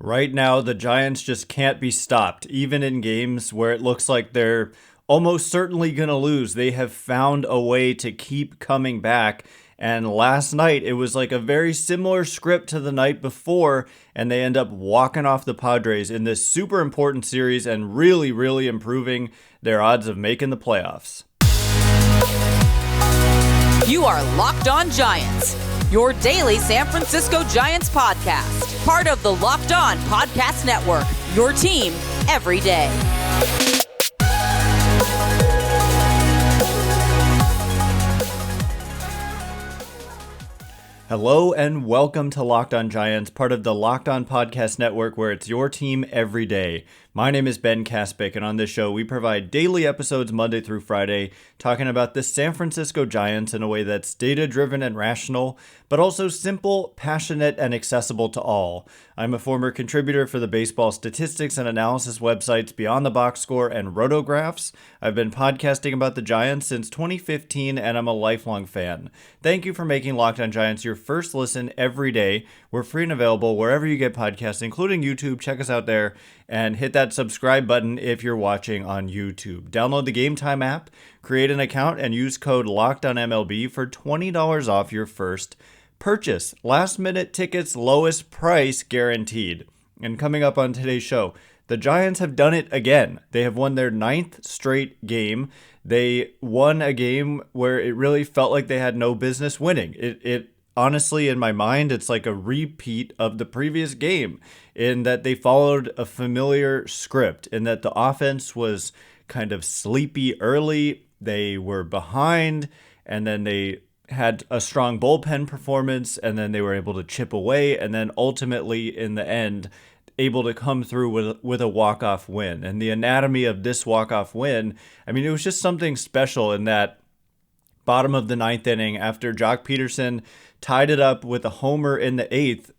Right now, the Giants just can't be stopped. Even in games where it looks like they're almost certainly going to lose, they have found a way to keep coming back. And last night, it was like a very similar script to the night before, and they end up walking off the Padres in this super important series and really, really improving their odds of making the playoffs. You are Locked On Giants, your daily San Francisco Giants podcast. Part of the Locked On Podcast Network, your team every day. Hello and welcome to Locked On Giants, part of the Locked On Podcast Network, where it's your team every day. My name is Ben Kaspick, and on this show, we provide daily episodes Monday through Friday, talking about the San Francisco Giants in a way that's data-driven and rational, but also simple, passionate, and accessible to all. I'm a former contributor for the baseball statistics and analysis websites Beyond the Box Score and Rotographs. I've been podcasting about the Giants since 2015, and I'm a lifelong fan. Thank you for making Locked On Giants your first listen every day. We're free and available wherever you get podcasts, including YouTube. Check us out there and hit that subscribe button if you're watching on YouTube. Download the Game Time app, create an account, and use code LOCKEDONMLB for $20 off your first purchase. Last minute tickets, lowest price guaranteed. And coming up on today's show, the Giants have done it again. They have won their 9th straight game. They won a game where it really felt like they had no business winning. It honestly, in my mind, it's like a repeat of the previous game in that they followed a familiar script, in that the offense was kind of sleepy early. They were behind, and then they had a strong bullpen performance, and then they were able to chip away, and then ultimately in the end able to come through with a walk-off win. And the anatomy of this walk-off win, I mean, it was just something special in that bottom of the 9th inning after Joc Pederson tied it up with a homer in the 8th.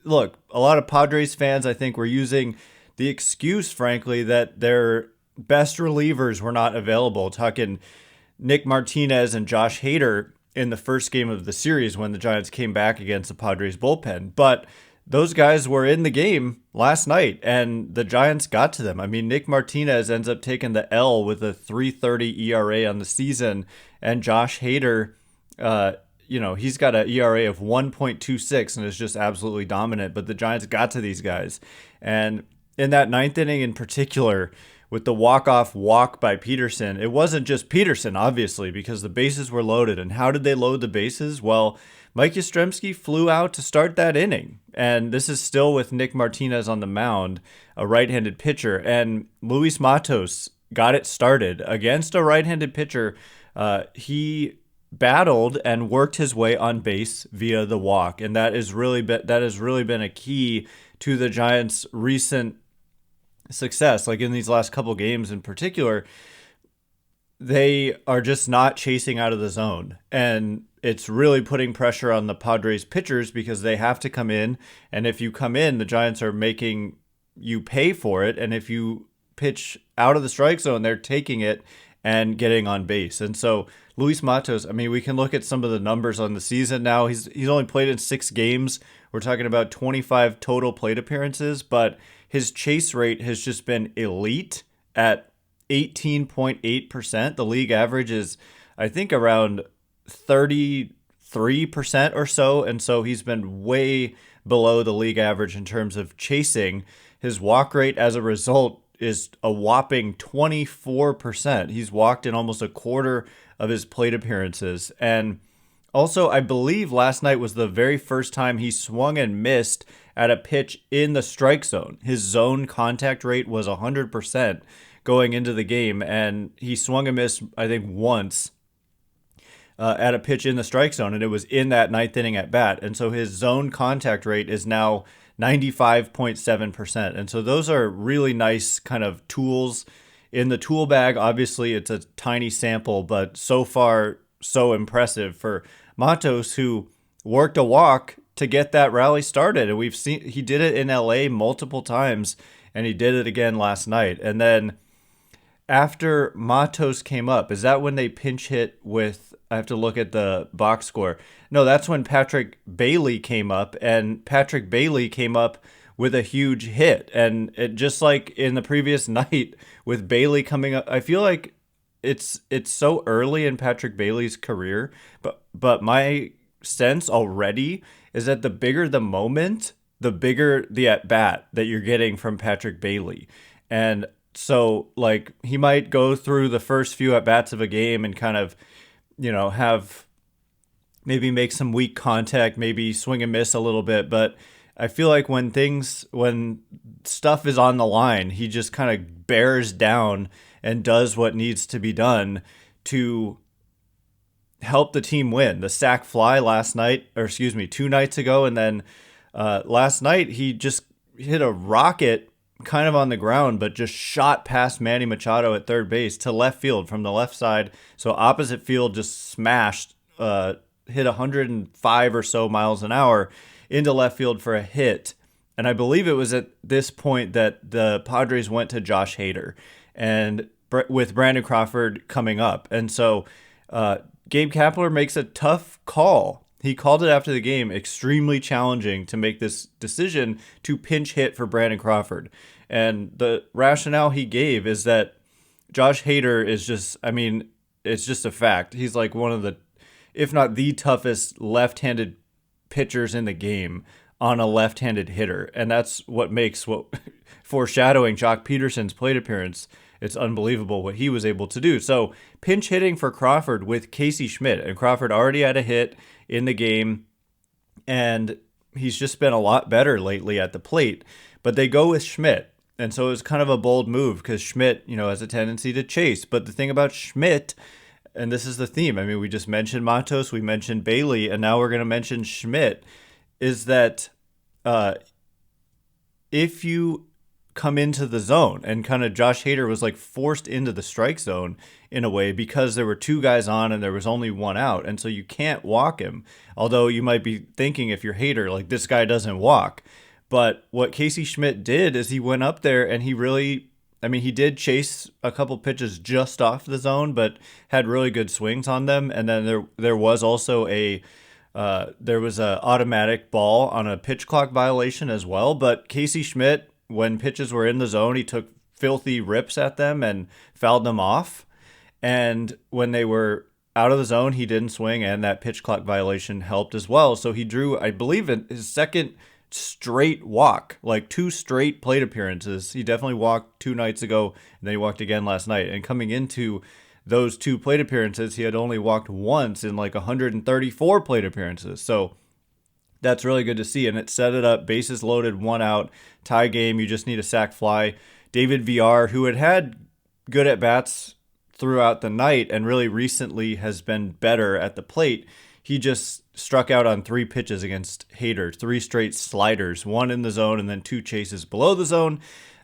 Look, a lot of Padres fans, I think, were using the excuse, frankly, that their best relievers were not available. Talking Nick Martinez and Josh Hader in the first game of the series when the Giants came back against the Padres bullpen. But those guys were in the game last night, and the Giants got to them. I mean, Nick Martinez ends up taking the L with a 3.30 ERA on the season, and Josh Hader, he's got an ERA of 1.26 and is just absolutely dominant. But the Giants got to these guys. And in that 9th inning in particular, with the walk-off walk by Pederson, it wasn't just Pederson, obviously, because the bases were loaded. And how did they load the bases? Well, Mike Yastrzemski flew out to start that inning. And this is still with Nick Martinez on the mound, a right-handed pitcher. And Luis Matos got it started against a right-handed pitcher. He battled and worked his way on base via the walk. And that has really been a key to the Giants' recent success. Like in these last couple games in particular, they are just not chasing out of the zone. And it's really putting pressure on the Padres pitchers because they have to come in. And if you come in, the Giants are making you pay for it. And if you pitch out of the strike zone, they're taking it and getting on base. And so Luis Matos, I mean, we can look at some of the numbers on the season now. He's only played in 6 games. We're talking about 25 total plate appearances, but his chase rate has just been elite at 18.8%. The league average is, I think, around 33% or so. And so he's been way below the league average in terms of chasing. His walk rate as a result is a whopping 24%. He's walked in almost a quarter of his plate appearances. And also, I believe last night was the very first time he swung and missed at a pitch in the strike zone. His zone contact rate was 100% going into the game, and he swung and missed, I think, once at a pitch in the strike zone, and it was in that 9th inning at bat. And so his zone contact rate is now 95.7%. And so those are really nice kind of tools in the tool bag. Obviously, it's a tiny sample, but so far, so impressive for Matos, who worked a walk to get that rally started. And we've seen he did it in LA multiple times, and he did it again last night. And then after Matos came up, is that when they pinch hit with, I have to look at the box score. No, that's when Patrick Bailey came up, and Patrick Bailey came up with a huge hit. And it just like in the previous night with Bailey coming up, I feel like it's so early in Patrick Bailey's career, but my sense already is that the bigger the moment, the bigger the at bat that you're getting from Patrick Bailey. And so like he might go through the first few at bats of a game and kind of, have maybe make some weak contact, maybe swing and miss a little bit, but I feel like when stuff is on the line, he just kind of bears down and does what needs to be done to help the team win. The sac fly two nights ago, and then last night he just hit a rocket kind of on the ground, but just shot past Manny Machado at third base to left field from the left side. So opposite field just smashed, hit 105 or so miles an hour into left field for a hit. And I believe it was at this point that the Padres went to Josh Hader and with Brandon Crawford coming up. And so Gabe Kapler makes a tough call. He called it after the game, extremely challenging to make this decision to pinch hit for Brandon Crawford. And the rationale he gave is that Josh Hader is just, it's just a fact. He's like one of the, if not the toughest left-handed pitchers in the game on a left-handed hitter. And that's what makes foreshadowing Joc Pederson's plate appearance. It's unbelievable what he was able to do. So pinch hitting for Crawford with Casey Schmitt, and Crawford already had a hit in the game, and he's just been a lot better lately at the plate. But they go with Schmitt, and so it was kind of a bold move because Schmitt, has a tendency to chase. But the thing about Schmitt, and this is the theme, we just mentioned Matos, we mentioned Bailey, and now we're going to mention Schmitt, is that if you come into the zone, and kind of Josh Hader was like forced into the strike zone in a way because there were two guys on and there was only one out, and so you can't walk him. Although you might be thinking, if you're Hader, like, this guy doesn't walk. But what Casey Schmitt did is he went up there and he really, he did chase a couple pitches just off the zone, but had really good swings on them. And then there was also a automatic ball on a pitch clock violation as well. But Casey Schmitt, when pitches were in the zone, he took filthy rips at them and fouled them off. And when they were out of the zone, he didn't swing, and that pitch clock violation helped as well. So he drew, I believe, his second straight walk, like 2 straight plate appearances. He definitely walked 2 nights ago, and then he walked again last night. And coming into those 2 plate appearances, he had only walked once in like 134 plate appearances. So that's really good to see, and it set it up. Bases loaded, 1 out, tie game. You just need a sac fly. David Villar, who had good at-bats throughout the night and really recently has been better at the plate, he just struck out on 3 pitches against Hader, 3 straight sliders, 1 in the zone and then 2 chases below the zone.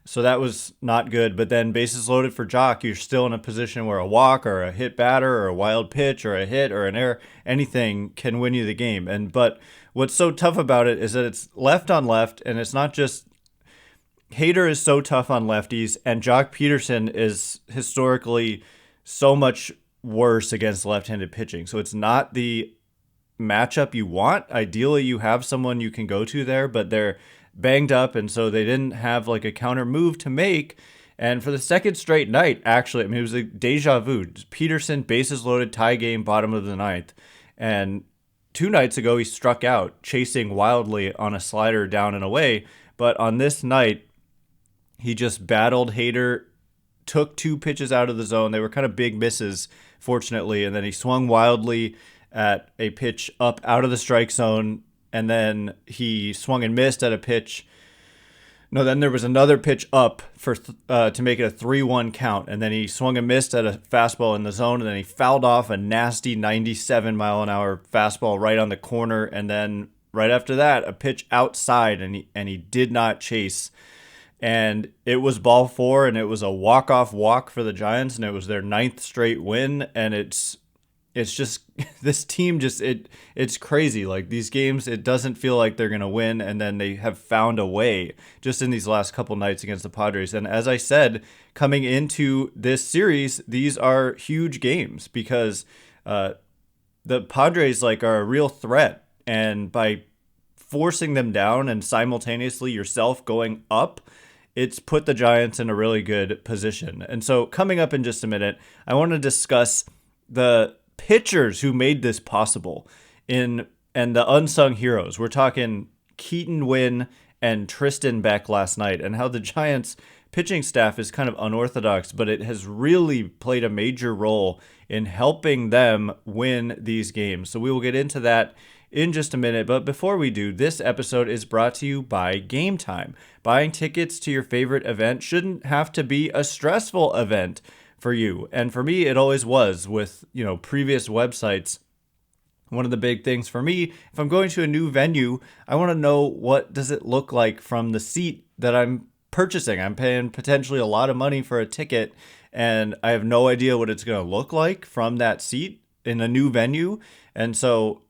So that was not good. But then bases loaded for Joc, you're still in a position where a walk or a hit batter or a wild pitch or a hit or an error, anything can win you the game. But what's so tough about it is that it's left on left, and it's not just Hader is so tough on lefties, and Joc Pederson is historically so much worse against left-handed pitching. So it's not the matchup you want. Ideally, you have someone you can go to there, but they're banged up, and so they didn't have like a counter move to make. And for the second straight night, actually, it was a deja vu. Pederson, bases loaded, tie game, bottom of the 9th. And 2 nights ago, he struck out, chasing wildly on a slider down and away. But on this night, he just battled Hader, took 2 pitches out of the zone. They were kind of big misses, fortunately. And then he swung wildly at a pitch up out of the strike zone. And then he swung and missed at a pitch. No, then there was another pitch up for to make it a 3-1 count. And then he swung and missed at a fastball in the zone. And then he fouled off a nasty 97-mile-an-hour fastball right on the corner. And then right after that, a pitch outside, and he did not chase. And it was ball 4, and it was a walk-off walk for the Giants, and it was their 9th straight win. And it's just, this team it's crazy. Like, these games, it doesn't feel like they're going to win, and then they have found a way just in these last couple nights against the Padres. And as I said, coming into this series, these are huge games because the Padres are a real threat. And by forcing them down and simultaneously yourself going up, it's put the Giants in a really good position. And so coming up in just a minute, I want to discuss the pitchers who made this possible and the unsung heroes. We're talking Keaton Winn and Tristan Beck last night, and how the Giants pitching staff is kind of unorthodox, but it has really played a major role in helping them win these games. So we will get into that in just a minute. But before we do, this episode is brought to you by Game Time. Buying tickets to your favorite event shouldn't have to be a stressful event for you. And for me, it always was with, previous websites. One of the big things for me, if I'm going to a new venue, I want to know what does it look like from the seat that I'm purchasing. I'm paying potentially a lot of money for a ticket, and I have no idea what it's going to look like from that seat in a new venue. And so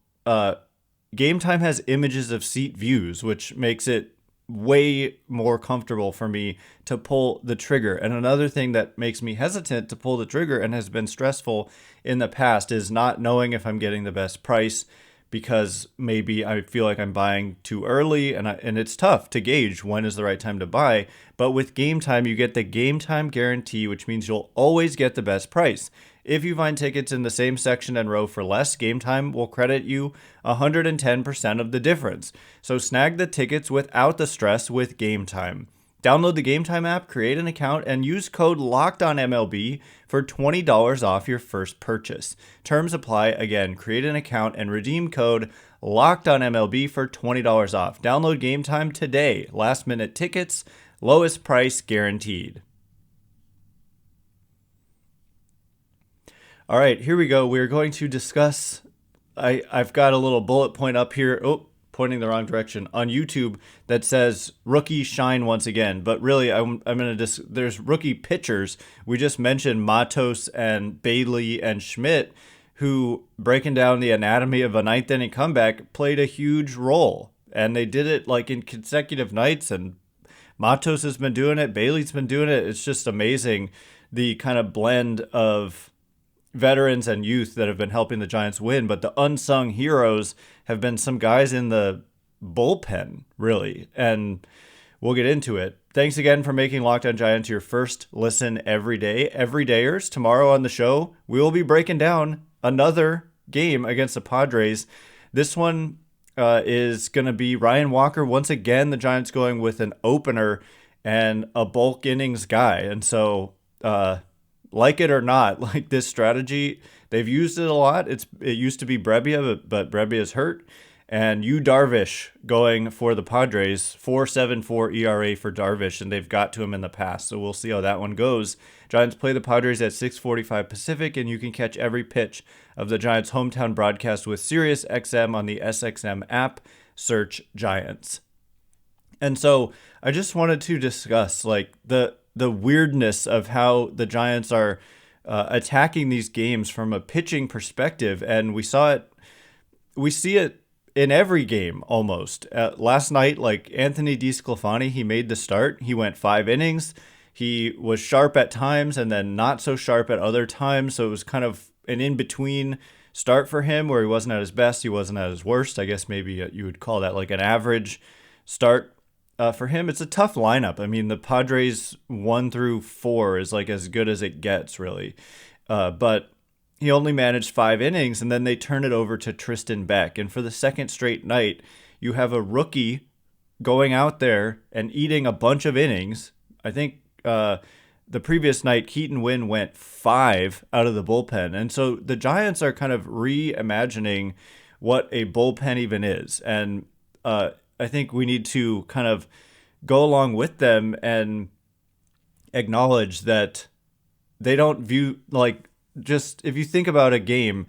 Game Time has images of seat views, which makes it way more comfortable for me to pull the trigger. And another thing that makes me hesitant to pull the trigger and has been stressful in the past is not knowing if I'm getting the best price, because maybe I feel like I'm buying too early, and it's tough to gauge when is the right time to buy. But with Game Time, you get the Game Time guarantee, which means you'll always get the best price. If you find tickets in the same section and row for less, Game Time will credit you 110% of the difference. So snag the tickets without the stress with Game Time. Download the Game Time app, create an account, and use code LOCKEDONMLB for $20 off your first purchase. Terms apply. Again, create an account and redeem code LOCKEDONMLB for $20 off. Download Game Time today. Last minute tickets, lowest price guaranteed. All right, here we go. We're going to discuss, I've got a little bullet point up here. Oh, pointing the wrong direction on YouTube that says rookie shine once again. But really, I'm going to there's rookie pitchers. We just mentioned Matos and Bailey and Schmitt, who, breaking down the anatomy of a ninth inning comeback, played a huge role. And they did it like in consecutive nights, and Matos has been doing it. Bailey's been doing it. It's just amazing, the kind of blend of veterans and youth that have been helping the Giants win. But the unsung heroes have been some guys in the bullpen, really. And we'll get into it. Thanks again for making Locked On Giants your first listen every day. Everydayers, tomorrow on the show, we will be breaking down another game against the Padres. This one is going to be Ryan Walker. Once again, the Giants going with an opener and a bulk innings guy. And so, like it or not, like this strategy, they've used it a lot. It used to be Brebbia, but Brebbia's hurt. And Darvish going for the Padres, 4.74 ERA for Darvish, and they've got to him in the past. So we'll see how that one goes. Giants play the Padres at 6:45 Pacific, and you can catch every pitch of the Giants' hometown broadcast with Sirius XM on the SXM app. Search Giants. And so I just wanted to discuss like the weirdness of how the Giants are attacking these games from a pitching perspective. And we see it in every game almost. Last night, like Anthony DeSclafani, he made the start. He went 5 innings. He was sharp at times and then not so sharp at other times. So it was kind of an in-between start for him where he wasn't at his best. He wasn't at his worst. I guess maybe you would call that like an average start. For him, it's a tough lineup. I mean, the Padres 1 through 4 is like as good as it gets, really. But he only managed 5 innings, and then they turn it over to Tristan Beck. And for the second straight night, you have a rookie going out there and eating a bunch of innings. I think the previous night, Keaton Winn went 5 out of the bullpen. And so the Giants are kind of reimagining what a bullpen even is. And I think we need to kind of go along with them and acknowledge that they don't view, like, just if you think about a game,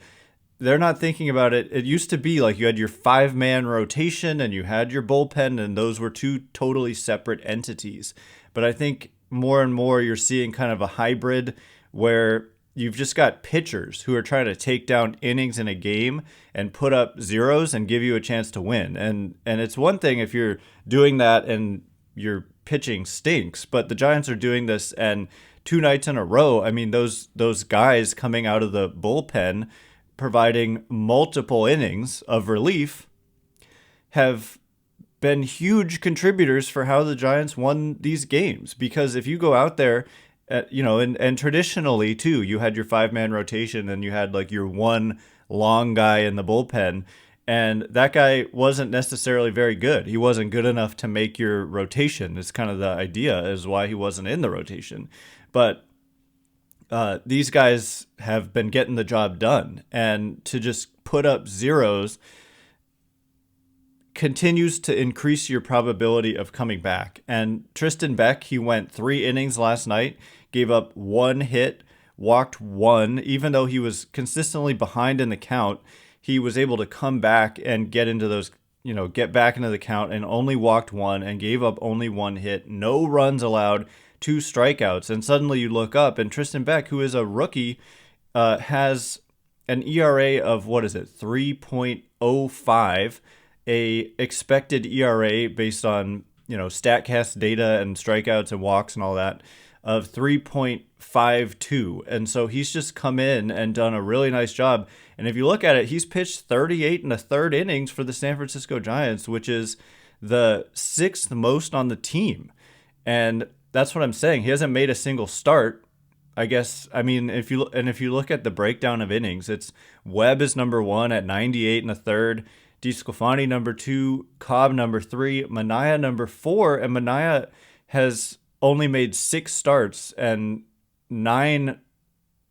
they're not thinking about it. It used to be like you had your 5-man rotation and you had your bullpen, and those were 2 totally separate entities. But I think more and more you're seeing kind of a hybrid where you've just got pitchers who are trying to take down innings in a game and put up zeros and give you a chance to win. And it's one thing if you're doing that and your pitching stinks, but the Giants are doing this, and 2 nights in a row, I mean, those guys coming out of the bullpen providing multiple innings of relief have been huge contributors for how the Giants won these games. Because if you go out there, and traditionally too, you had your 5-man rotation and you had like your one long guy in the bullpen. And that guy wasn't necessarily very good. He wasn't good enough to make your rotation. It's kind of the idea is why he wasn't in the rotation. But these guys have been getting the job done. And to just put up zeros continues to increase your probability of coming back. And Tristan Beck, he went 3 innings last night, gave up 1 hit, walked 1. Even though he was consistently behind in the count, he was able to come back and get into those, get back into the count, and only walked 1 and gave up only 1 hit, no runs allowed, 2 strikeouts. And suddenly you look up and Tristan Beck, who is a rookie, has an ERA of 3.05, a expected ERA based on, StatCast data and strikeouts and walks and all that of 3.52. And so he's just come in and done a really nice job. And if you look at it, he's pitched 38 1/3 innings for the San Francisco Giants, which is the 6th most on the team. And that's what I'm saying. He hasn't made a single start. I guess, if you look at the breakdown of innings, it's Webb is number 1 at 98 1/3, DeSclafani number 2, Cobb number 3, Manaea number 4, and Manaea has only made 6 starts and 9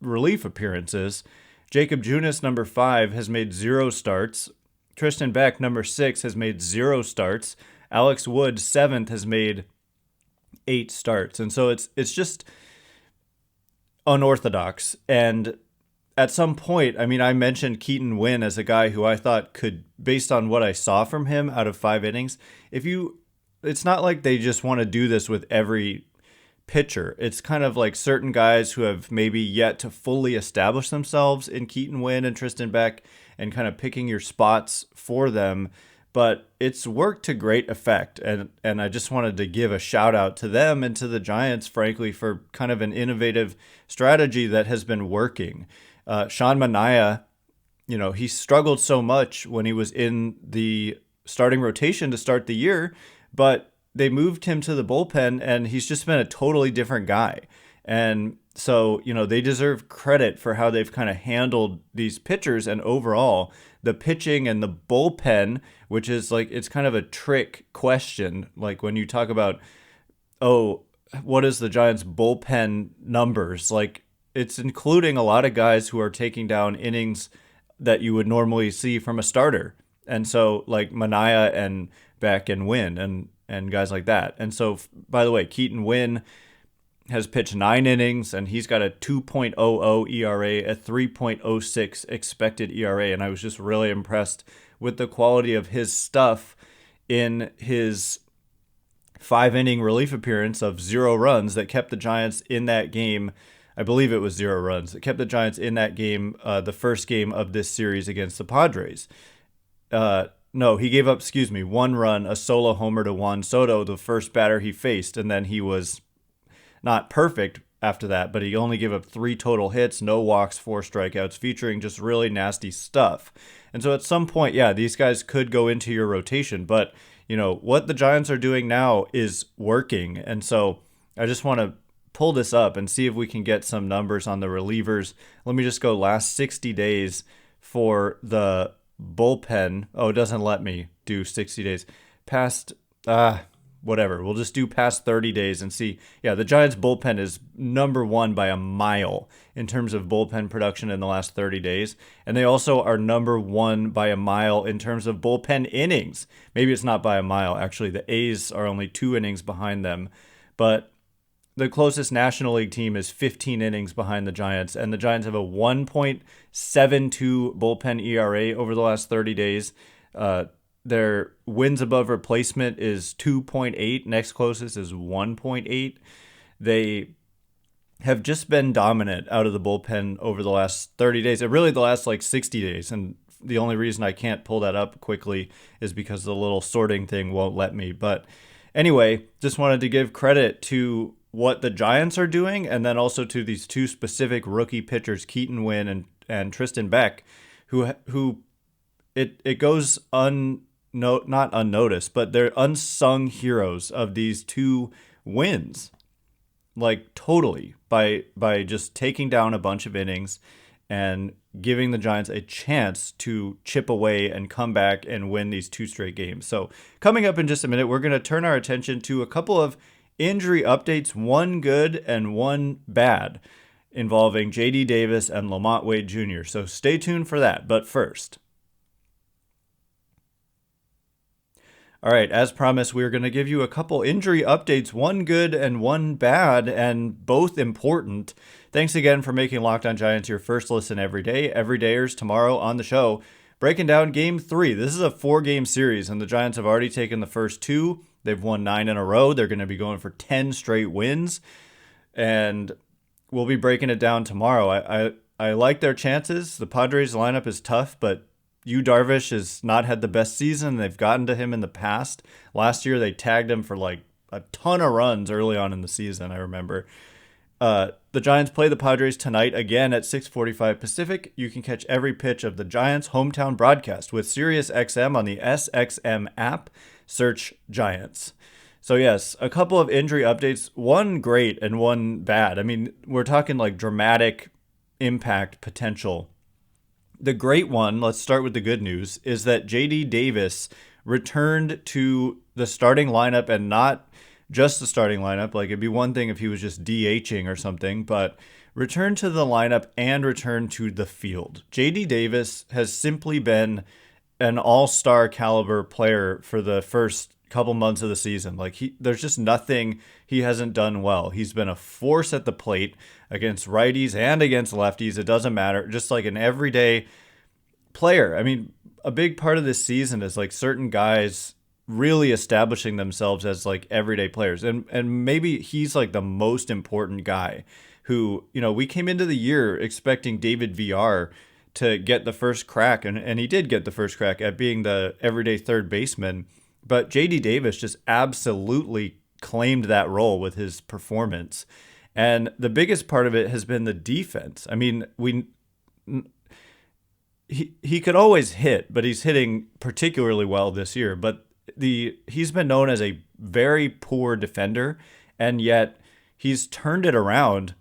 relief appearances. Jacob Junis number 5 has made 0 starts. Tristan Beck number 6 has made 0 starts. Alex Wood 7th has made 8 starts. And so it's just unorthodox. And at some point, I mentioned Keaton Winn as a guy who I thought could, based on what I saw from him out of 5 innings, it's not like they just want to do this with every pitcher. It's kind of like certain guys who have maybe yet to fully establish themselves in Keaton Winn and Tristan Beck and kind of picking your spots for them. But it's worked to great effect. And I just wanted to give a shout out to them and to the Giants, frankly, for kind of an innovative strategy that has been working. Sean Manaea, he struggled so much when he was in the starting rotation to start the year, but they moved him to the bullpen and he's just been a totally different guy. And so, they deserve credit for how they've kind of handled these pitchers, and overall the pitching and the bullpen, which is like, it's kind of a trick question. Like when you talk about, what is the Giants bullpen numbers? Like, it's including a lot of guys who are taking down innings that you would normally see from a starter. And so like Manaea and Beck and Winn and guys like that. And so, by the way, Keaton Winn has pitched 9 innings and he's got a 2.00 ERA, a 3.06 expected ERA. And I was just really impressed with the quality of his stuff in his 5-inning relief appearance of 0 runs that kept the Giants in that game. I believe it was 0 runs. It kept the Giants in that game, the first game of this series against the Padres. No, he gave up, 1 run, a solo homer to Juan Soto, the first batter he faced, and then he was not perfect after that, but he only gave up 3 total hits, no walks, 4 strikeouts, featuring just really nasty stuff. And so at some point, these guys could go into your rotation, but, what the Giants are doing now is working. And so I just want to pull this up and see if we can get some numbers on the relievers. Let me just go last 60 days for the bullpen. Oh, it doesn't let me do 60 days. Past, whatever. We'll just do past 30 days and see. Yeah, the Giants bullpen is number 1 by a mile in terms of bullpen production in the last 30 days. And they also are number 1 by a mile in terms of bullpen innings. Maybe it's not by a mile. Actually, the A's are only 2 innings behind them. But the closest National League team is 15 innings behind the Giants, and the Giants have a 1.72 bullpen ERA over the last 30 days. Their wins above replacement is 2.8. Next closest is 1.8. They have just been dominant out of the bullpen over the last 30 days, and really the last 60 days. And the only reason I can't pull that up quickly is because the little sorting thing won't let me. But anyway, just wanted to give credit to what the Giants are doing, and then also to these 2 specific rookie pitchers, Keaton Winn and Tristan Beck, who it goes not unnoticed, but they're unsung heroes of these two wins. Like totally by just taking down a bunch of innings and giving the Giants a chance to chip away and come back and win these two straight games. So coming up in just a minute, we're going to turn our attention to a couple of injury updates, one good and one bad, involving J.D. Davis and Lamont Wade Jr. So stay tuned for that. But first, all right, as promised, we're going to give you a couple injury updates, one good and one bad, and both important. Thanks again for making Locked On Giants your first listen every day. Everydayers tomorrow on the show, breaking down Game 3. This is a 4-game series, and the Giants have already taken the first 2. They've won 9 in a row. They're going to be going for 10 straight wins, and we'll be breaking it down tomorrow. I like their chances. The Padres lineup is tough, but Darvish has not had the best season. They've gotten to him in the past. Last year, they tagged him for like a ton of runs early on in the season, I remember. The Giants play the Padres tonight again at 6:45 Pacific. You can catch every pitch of the Giants' hometown broadcast with SiriusXM on the SXM app. Search Giants. So yes, a couple of injury updates, one great and one bad. I mean, we're talking like dramatic impact potential. The great one, let's start with the good news, is that J.D. Davis returned to the starting lineup, and not just the starting lineup. Like, it'd be one thing if he was just DHing or something, but returned to the lineup and returned to the field. J.D. Davis has simply been an all-star caliber player for the first couple months of the season. Like, there's just nothing he hasn't done well. He's been a force at the plate against righties and against lefties. It doesn't matter. Just like an everyday player. I mean, a big part of this season is like certain guys really establishing themselves as like everyday players. And maybe he's like the most important guy who, we came into the year expecting David Villar to get the first crack, and he did get the first crack at being the everyday third baseman. But J.D. Davis just absolutely claimed that role with his performance. And the biggest part of it has been the defense. I mean, he could always hit, but he's hitting particularly well this year. But he's been known as a very poor defender, and yet he's turned it around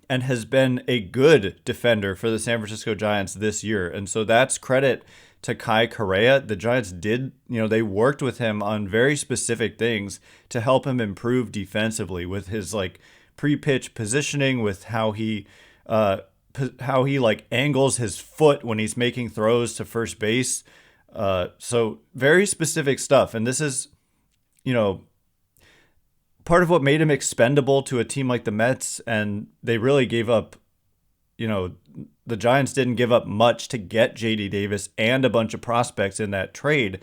and has been a good defender for the San Francisco Giants this year. And so that's credit to Kai Correa. The Giants they worked with him on very specific things to help him improve defensively with his like pre-pitch positioning, with how he like angles his foot when he's making throws to first base. So very specific stuff. And this is, part of what made him expendable to a team like the Mets. And they really gave up, the Giants didn't give up much to get J.D. Davis and a bunch of prospects in that trade.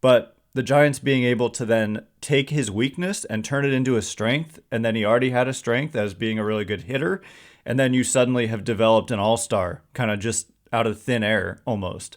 But the Giants being able to then take his weakness and turn it into a strength, and then he already had a strength as being a really good hitter, and then you suddenly have developed an all-star kind of just out of thin air almost.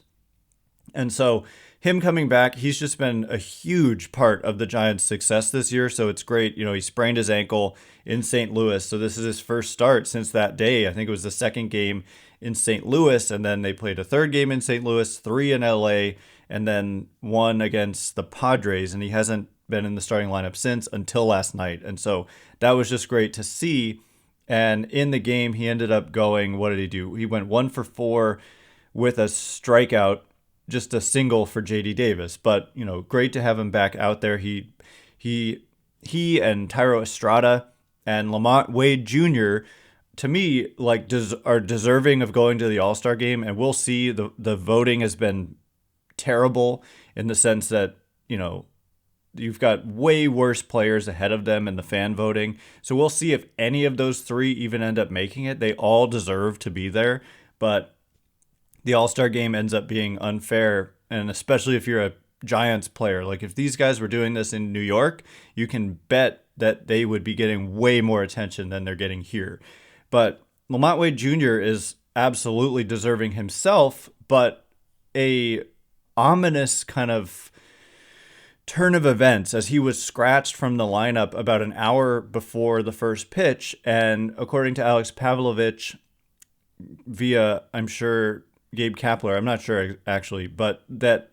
And so him coming back, he's just been a huge part of the Giants' success this year. So it's great. He sprained his ankle in St. Louis. So this is his first start since that day. I think it was the second game in St. Louis. And then they played a third game in St. Louis, 3 in LA, and then 1 against the Padres. And he hasn't been in the starting lineup since until last night. And so that was just great to see. And in the game, he ended up going, what did he do? He went 1 for 4 with a strikeout, just a single for J.D. Davis. But, great to have him back out there. He and Thairo Estrada and Lamont Wade Jr., to me, are deserving of going to the All-Star game. And we'll see. The voting has been terrible in the sense that, you've got way worse players ahead of them in the fan voting. So we'll see if any of those 3 even end up making it. They all deserve to be there. But the All-Star game ends up being unfair, and especially if you're a Giants player. Like, if these guys were doing this in New York, you can bet that they would be getting way more attention than they're getting here. But Lamont Wade Jr. is absolutely deserving himself, but a ominous kind of turn of events as he was scratched from the lineup about an hour before the first pitch. And according to Alex Pavlovich, via, I'm sure, Gabe Kapler, I'm not sure actually, but that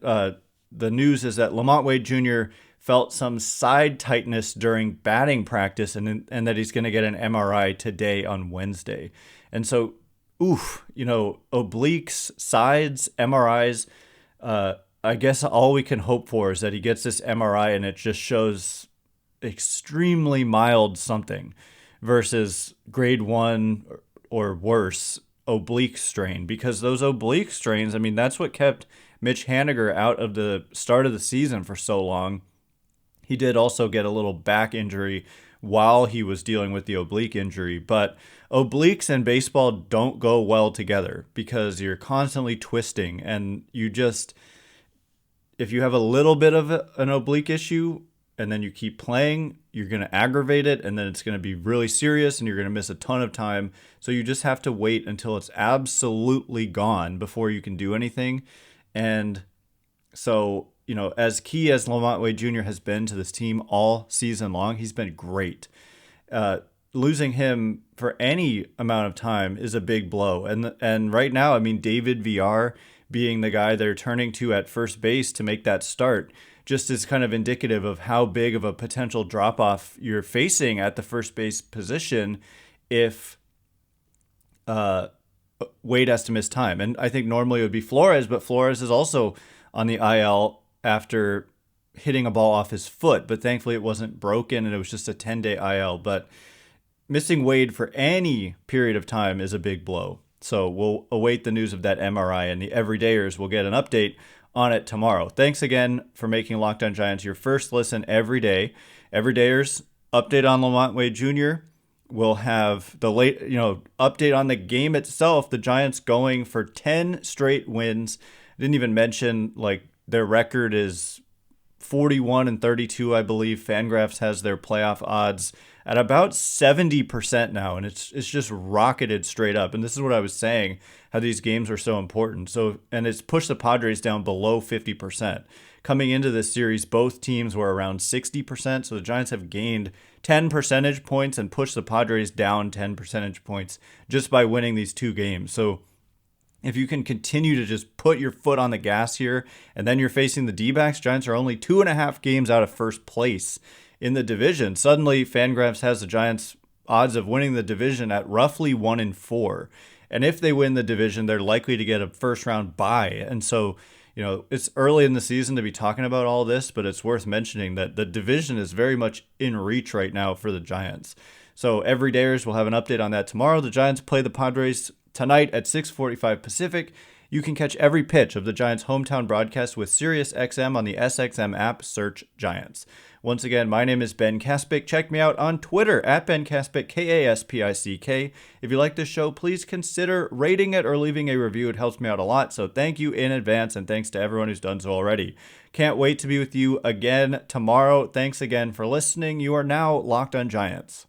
the news is that Lamont Wade Jr. felt some side tightness during batting practice, and that he's going to get an MRI today on Wednesday. And so, obliques, sides, MRIs, I guess all we can hope for is that he gets this MRI and it just shows extremely mild something versus grade 1 or worse oblique strain, because those oblique strains, I mean, that's what kept Mitch Haniger out of the start of the season for so long. He did also get a little back injury while he was dealing with the oblique injury, but obliques and baseball don't go well together because you're constantly twisting, and if you have a little bit of an oblique issue and then you keep playing, you're going to aggravate it, and then it's going to be really serious and you're going to miss a ton of time. So you just have to wait until it's absolutely gone before you can do anything. And so, as key as Lamont Wade Jr. has been to this team all season long, he's been great. Losing him for any amount of time is a big blow. And right now, I mean, David Villar being the guy they're turning to at first base to make that start just is kind of indicative of how big of a potential drop-off you're facing at the first base position if Wade has to miss time. And I think normally it would be Flores, but Flores is also on the IL after hitting a ball off his foot, but thankfully it wasn't broken and it was just a 10-day IL. But missing Wade for any period of time is a big blow. So we'll await the news of that MRI, and the everydayers will get an update on it tomorrow. Thanks again for making Locked On Giants your first listen every day. Everydayers, update on Lamont Wade Jr. We'll have the update on the game itself. The Giants going for 10 straight wins. Didn't even mention their record is 41-32, I believe. Fangraphs has their playoff odds at about 70% now, and it's just rocketed straight up. And this is what I was saying, how these games are so important. And it's pushed the Padres down below 50%. Coming into this series, both teams were around 60%, so the Giants have gained 10 percentage points and pushed the Padres down 10 percentage points just by winning these two games. So if you can continue to just put your foot on the gas here, and then you're facing the D-backs, Giants are only 2.5 games out of first place in the division. Suddenly, Fangraphs has the Giants' odds of winning the division at roughly 1-4. And if they win the division, they're likely to get a first-round bye. And so, it's early in the season to be talking about all this, but it's worth mentioning that the division is very much in reach right now for the Giants. So everydayers will have an update on that tomorrow. The Giants play the Padres tonight at 6:45 Pacific. You can catch every pitch of the Giants' hometown broadcast with SiriusXM on the SXM app. Search Giants. Once again, my name is Ben Kaspick. Check me out on Twitter at Ben Kaspick, Kaspick. If you like this show, please consider rating it or leaving a review. It helps me out a lot. So thank you in advance, and thanks to everyone who's done so already. Can't wait to be with you again tomorrow. Thanks again for listening. You are now Locked On Giants.